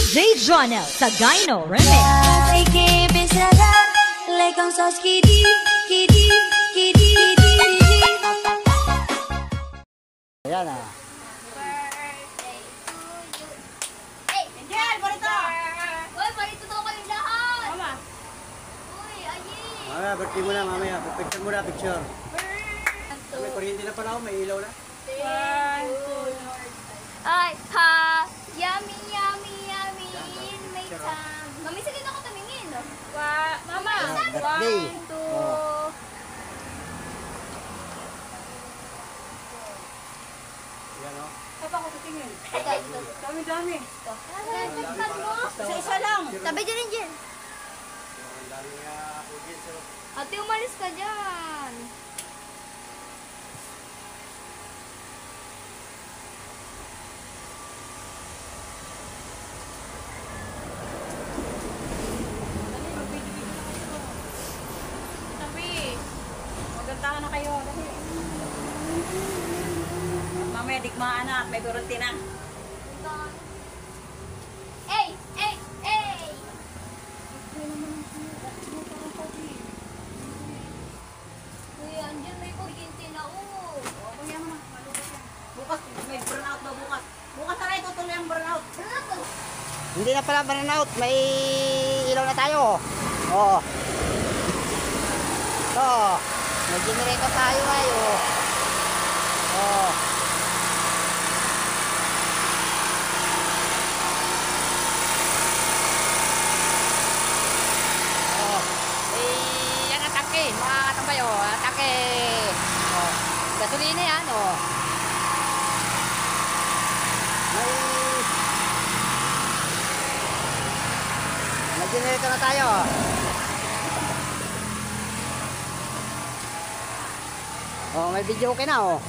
DJ Jonel sa Gyno Remix. Ayan ah. Angel, barito! Uy, barito daw kayong lahat! Mama! Uy, ayi! Mamaya, birthday mo na mamaya. Picture mo na, picture. May kuryente na pala ako, may ilaw na. Ay, ha! Yummy, yummy, yummy! May time! Mami, sige na ako tumingin! Mama! Birthday. 1, 2... Ayan o. Saan pa ako titingin? Ito. Dami-dami. Isa-isa lang! Tabi dyan, Angel! Ang dami nga audience. Ate, umalis ka dyan! Tabi. Magantahan na kayo. Dali. Mamaya, digmaan na. May kurunti na. Hey! Hey! Hey! Kuya, Angel, may kuryente na Bukas, may burnout daw bukas. Bukas na rin tutuloy ang burnout. Hindi na pala burnout, may ilaw na tayo. Oo. Oo. May generator tayo ngayon. Oo. Yan ang atake, mga katambayo, atake. Oh, gasolina yan, oh. May generator na tayo. Oh, may video okay na, oh.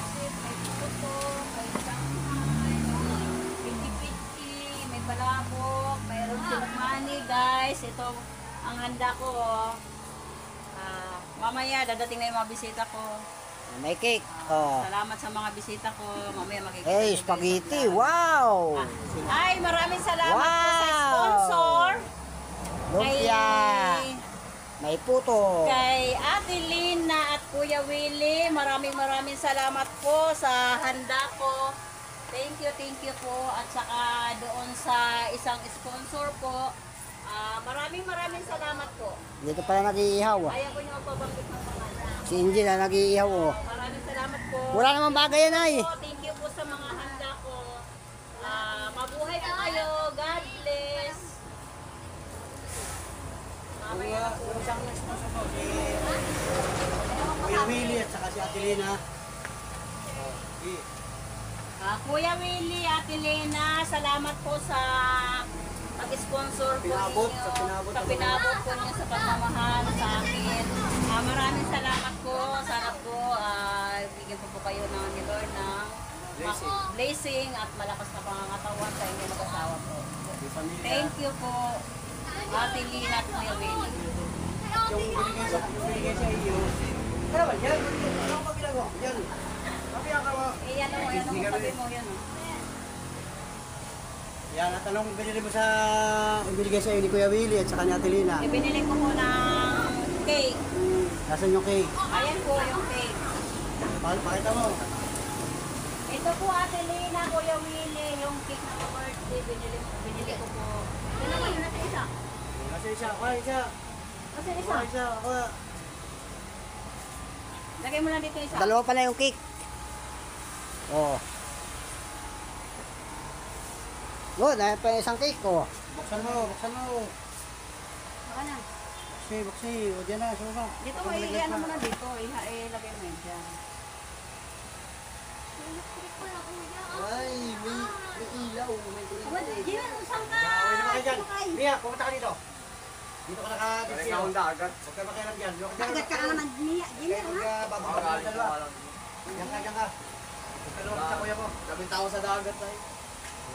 May dipiti, may balabok, mayroon silang money, guys. Ito ang handa ko, oh. Mamaya, dadating na yung mga bisita ko. May cake. Oh. Salamat sa mga bisita ko. Mamaya makikita. Hey, nyo, guys, spaghetti. yung vlog. Wow. Ay, maraming salamat po sa Wow. sponsor. Lumpia. May puto. Kay Ate Lina at Kuya Willie, maraming salamat po sa handa ko. Thank you po. At saka doon sa isang sponsor po. Maraming salamat po. Dito pala nag-iihaw. Ayaw ko niyo magpabanggit ng pangalan. Si Angel na nag-iihaw, oh. Maraming salamat po. Wala namang bagay yan, ay. Thank you po sa mga handa ko. Mabuhay po kayo. God bless. Mamaya po. Yung isang sponsor ko, si Kuya Willie at saka si Ate Lina. Kuya Willie, Ate Lena, salamat po sa pag-sponsor po Pinabot, ninyo. sa pinabot Pinabot po ninyo sa pagmamahal sa akin. Maraming salamat po. Sana po bigyan po kayo ng ni Lord ng blessing at malakas na pangangatawan sa inyo mag-asawa po. Thank you po, Ate Lena at Kuya Willie. Yung binigay sa iyo. Ano ba yan? Ano ba ginagawa? Yan. Yan Yan o, sabi mo yan o. Yan, at anong binili mo sa ibinigay sa iyo ni Kuya Willie at saka ni Ate Lina? Ibinili ko po ng cake. Nasaan yung cake? Ayan po yung cake. Pakita mo. Ito po Ate Lina, Kuya Willie, yung cake na birthday, binili ko po. Yan naman, yun natin isa. Nasa isa, ako isa. Kasi Ako isa. isa, ako. Lagay mo lang dito isa. Dalawa pala yung cake. Oo. Oh, dahil pa isang cake, oh. Buksan mo, buksan mo. Baka na. Buksi. O dyan na, suka. Dito mo, ano mo na dito, ilagay mo yun dyan. Ay, may ilaw. May kuryente. Jimmy, usang ka! Gawin naman kayo dyan. Mia, pumunta ka dito. Dito ka naka-dipsyo. Huwag ka makialam dyan. Agad ka naman, Jimmy, Huwag ka bababa ka dalawa. Diyan ka. Huwag ka naman sa kuya mo. Daming tao sa dagat tayo.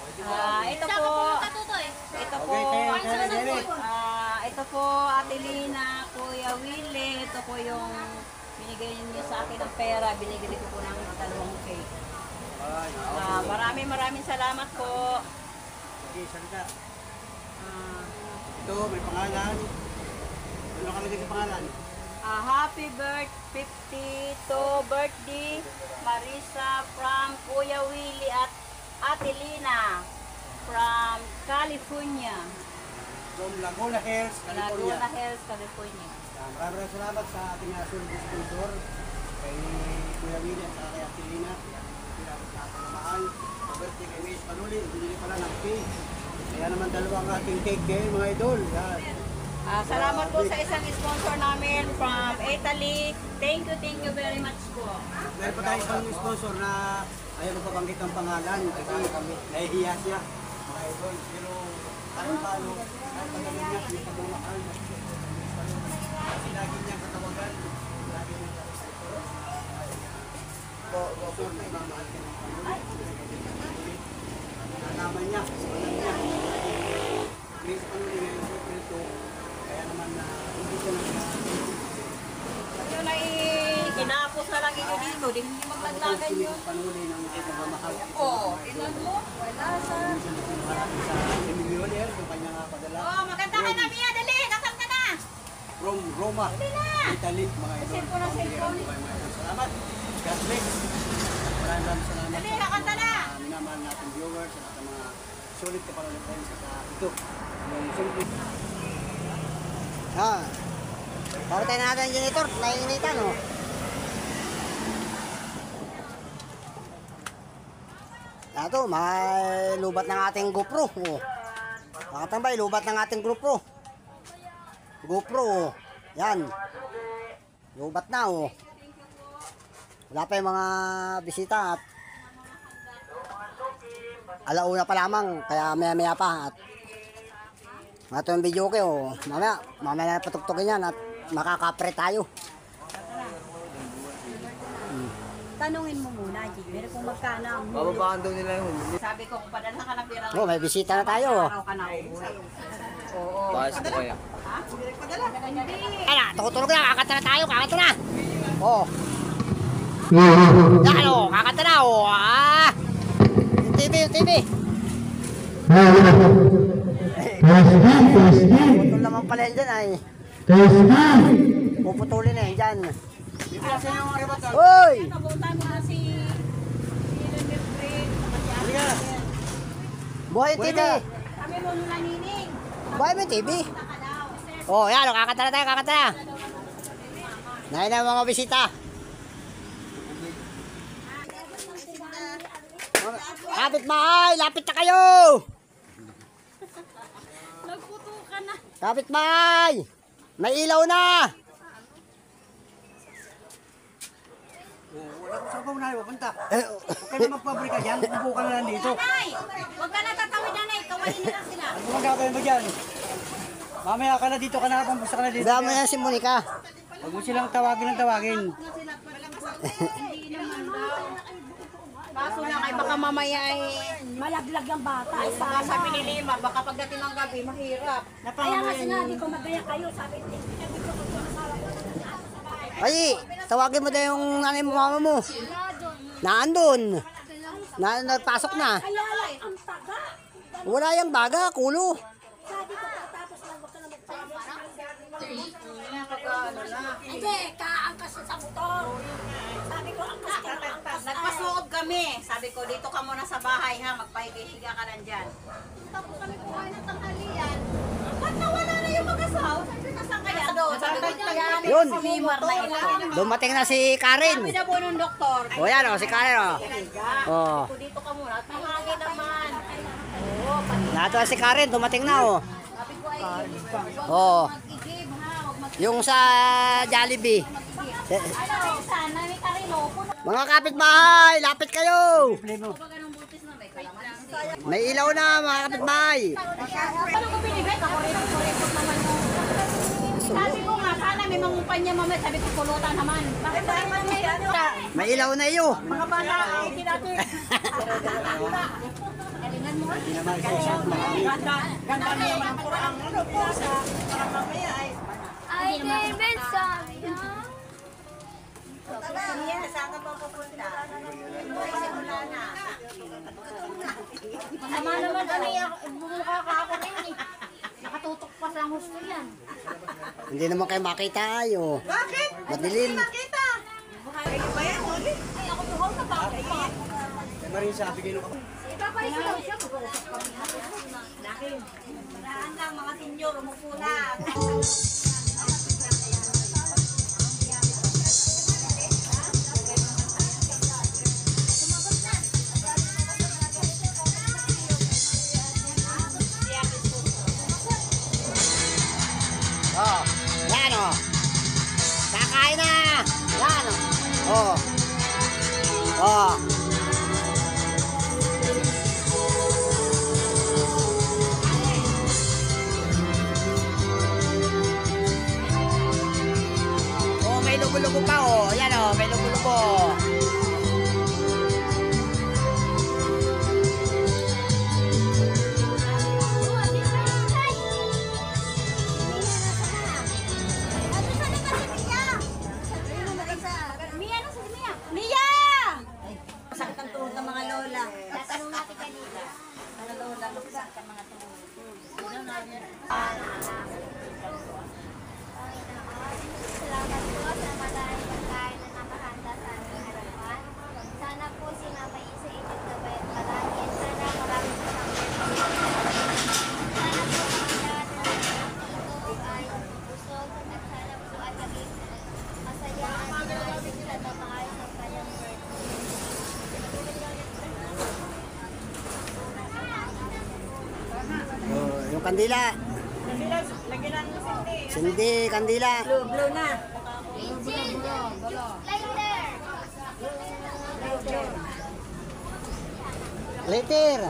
Ito po, ito po, Ate Lina, Kuya Willie, ito po yung binigay niyo sa akin ng pera, binigay ko po ng dalawang cake. Ay, Maraming salamat po. sige, salita. Ito, may pangalan. Ano nakalagay sa pangalan? Happy birthday 52 birthday Marisa from Kuya Willie at Ate Lina from California. From Laguna Hills, California. Laguna Hills, California. Maraming salamat sa ating service sponsor kay Kuya Willie at sa kay Ate Lina. Pinapos na ating mahal. Birthday kay Miss Panuli, hindi pala ng cake. Kaya naman dalawang ating cake kayo mga idol. Yan. Salamat po sa isang sponsor namin from Italy. Thank you very much po. Meron pa tayo isang sponsor na ayaw magpabanggit ang pangalan kasi nahihiya siya mga idol. Pero kahit paano, kahit pagalan niya, may pagmamahal. Kasi lagi niya katawagan. Lagi niya sponsor na imamahal ka ng Panuli. Nalaman niya, alam niya. Grace Panuli ngayon sa Pilto. Kaya naman na hindi ko lang Ito na kinapos na lang inyo dito. Di hindi maglaglagan yun. Panuli ng pagmamahal. Ilan mo? Wala sa... Sa Emilioner, yung kanyang padala. Maganda ka na, Mia. Dali, kasal ka na. From Roma, Italy, mga idol. Salamat. God bless. Maraming salamat. Dali, kakanta na. Minamahal natin viewers at sa mga sulit ka pala friends sa ito. Yung simple. Pakita natin ang janitor, nainitan oh. Ito, may lubat ng ating GoPro oh. Makatambay, lubat ng ating GoPro. GoPro oh. Yan. Lubat na oh. Wala pa yung mga bisita at alauna pa lamang, kaya maya pa at ito yung video ko oh. Mamaya na patugtugin yan at makakapre tayo. Tanungin mo muna, Jimmy, kung magkano ang Bababaan daw nila yung huli. Sabi ko, kung padala ka na pira. Oh, may bisita na tayo oh. Araw ka na uuwi. Oo. Paas ko kaya. Ala, tutulog na, kakanta na tayo, kakanta na. Oh. Yan oh, kakanta na oh. Yung TV. Putol naman pala yan dyan ay. Puputulin na yan dyan. Uy! Kabutan mo na si Lenefred. Buhay yung TV. Kami mo nung naninig. Buhay mo yung TV. Oh, yan oh, kakanta na tayo, kakanta na. Nahin na mga bisita. Lapit bahay, lapit na kayo. Nagputukan na. Kapit bahay! May ilaw na! Wala ko saan pa unahin, pupunta. Huwag ka na magpabrika dyan, upo ka na lang dito. Nay! Huwag ka na tatawid na, Nay. Kawalin nila sila. Ano bang gagawin mo dyan? Mamaya ka na dito, ka na pambusta ka na dito. Dama yan si Monica. Huwag mo silang tawagin ng tawagin. Kaso na kay baka mamaya ay... malaglag ang bata? Ay, baka sabi ni Lima, baka pagdating ng gabi, mahirap. Kaya nga sinabi ko, magaya kayo, sabi ko, Ay, tawagin mo na yung nanay mo, mama mo. Naandun. Nagpasok na. kaya lang ang taga. Wala yung baga, kulo. Sabi ko, tapos lang, wag ka na Hindi, kaangkas sa motor. Sabi ko, angkas ka na, angkas na. Nagpasuob kami. Sabi ko, dito ka muna sa bahay ha, magpahiga ka lang dyan. Tapos kami kumain ng tanghalian. Ba't nawala na yung mag-asaw? Sabi ko, nasaan kaya doon? Sabi ko, Yun. Sumimar na ito. Dumating na si Karen. Sabi na po nung doktor. O yan o, si Karen o. Oh. Dito ka muna at mahangin naman. Nato na si Karen, dumating na o. Sabi ko ay, Oh. mag-igib ha, huwag mag- Yung sa Jollibee. Ano, sana may karino. Mga kapitbahay, lapit kayo. Kapag anong butis na may kalaman. May ilaw na mga kapitbahay. Paano ko binigay? Kakuripot naman mo. Sabi ko nga, sana may mangumpanya mamaya. Sabi ko, pulutan naman. Bakit ba naman may ano? May ilaw na iyo. Mga bata, ay natin. Galingan mo. Ganda niya mga kurang. Ano po sa para mamaya ay. Ay, David, sabi niya. Saan ka pa pupunta? Wala na. Masama naman kami, bumukha ka ako rin eh. ang gusto yan. Hindi naman kayo makita ayo. Bakit? Madilim. Nakita. Ay, ba yan, Oli? Ay, ako yung host na ba? Kay Marisa, bigyan mo. Ipapalis ko daw siya. Mag-uusap kami. Saan lang, mga senyor, umupo na. Oh, yan oh. Kakain na. Yan oh. Oh. Oh, may lugo-lugo pa oh. Yan oh, may lugo-lugo. Mia! Masakit ang tuhod ng mga lola. Tatanong natin kanina. Mga lola, masakit ang mga tuhod. Salamat po sa maraming pagkain na nakahanda sa aming harapan. Sana po si Mama Isa inyong gabayan palagi. At sana maraming sana po ang lahat na ito ay busog at sana po ay maging masaya at sa maayos ang kanyang birthday. Oh, yung kandila. Lagyan mo sindi. Sindi, kandila. Blue na. Later.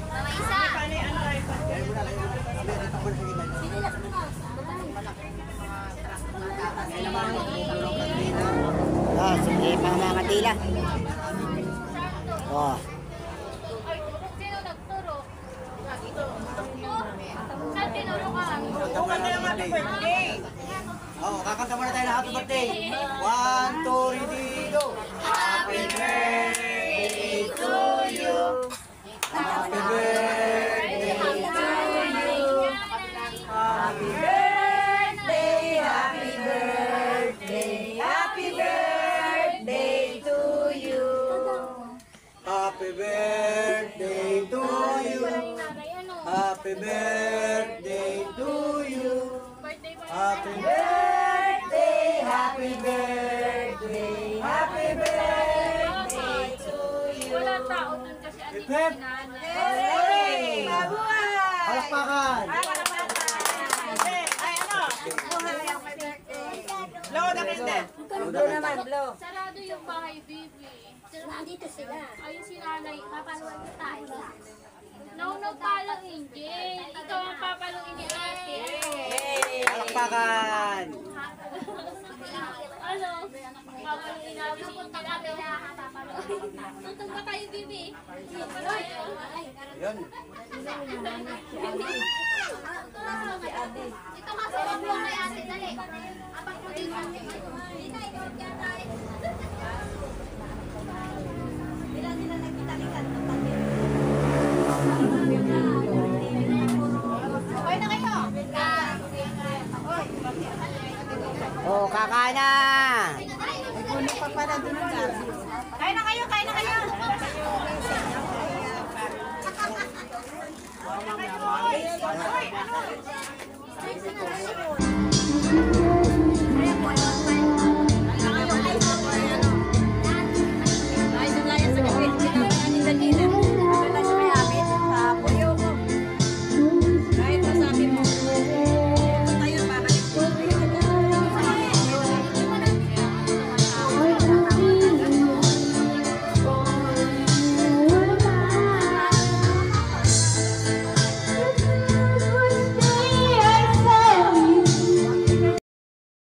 Mama Isa! Ah, sige, mga kandila. Oh. Ay, sino nagturo? Saan tinuro ka? Kanta yung happy birthday. Oh, kakanta muna tayo ng happy birthday. 1, 2, 3, go! Happy birthday to you. Happy birthday to you. Happy birthday, happy birthday, happy birthday to you. Happy birthday to you. Happy birthday to you. Happy birthday, happy birthday, happy birthday to you. Wala tao dun kasi ano Hip hip! Hey! Mabuhay! Palakpakan! Ay, ano? Blow na kinde. Blow naman, blow. sarado yung bahay, baby. Nandito sila. Ayun si nanay, papaluan ko tayo. No, palang Angel. Ikaw ang papaluin ni ate. Palakpakan! Ano? Papaluin namin si Ate na papaluin. Tutog ba tayo, baby? Tutog ba tayo? Yun. Ito kasi ang vlog kay ate, dali. Abang ko din ate. Hindi na, ikaw dyan tayo. Bila nila nagkitalikan. Okay na kayo? Oh, kakain na. Kain na kayo, kain na kayo. Kain na kayo.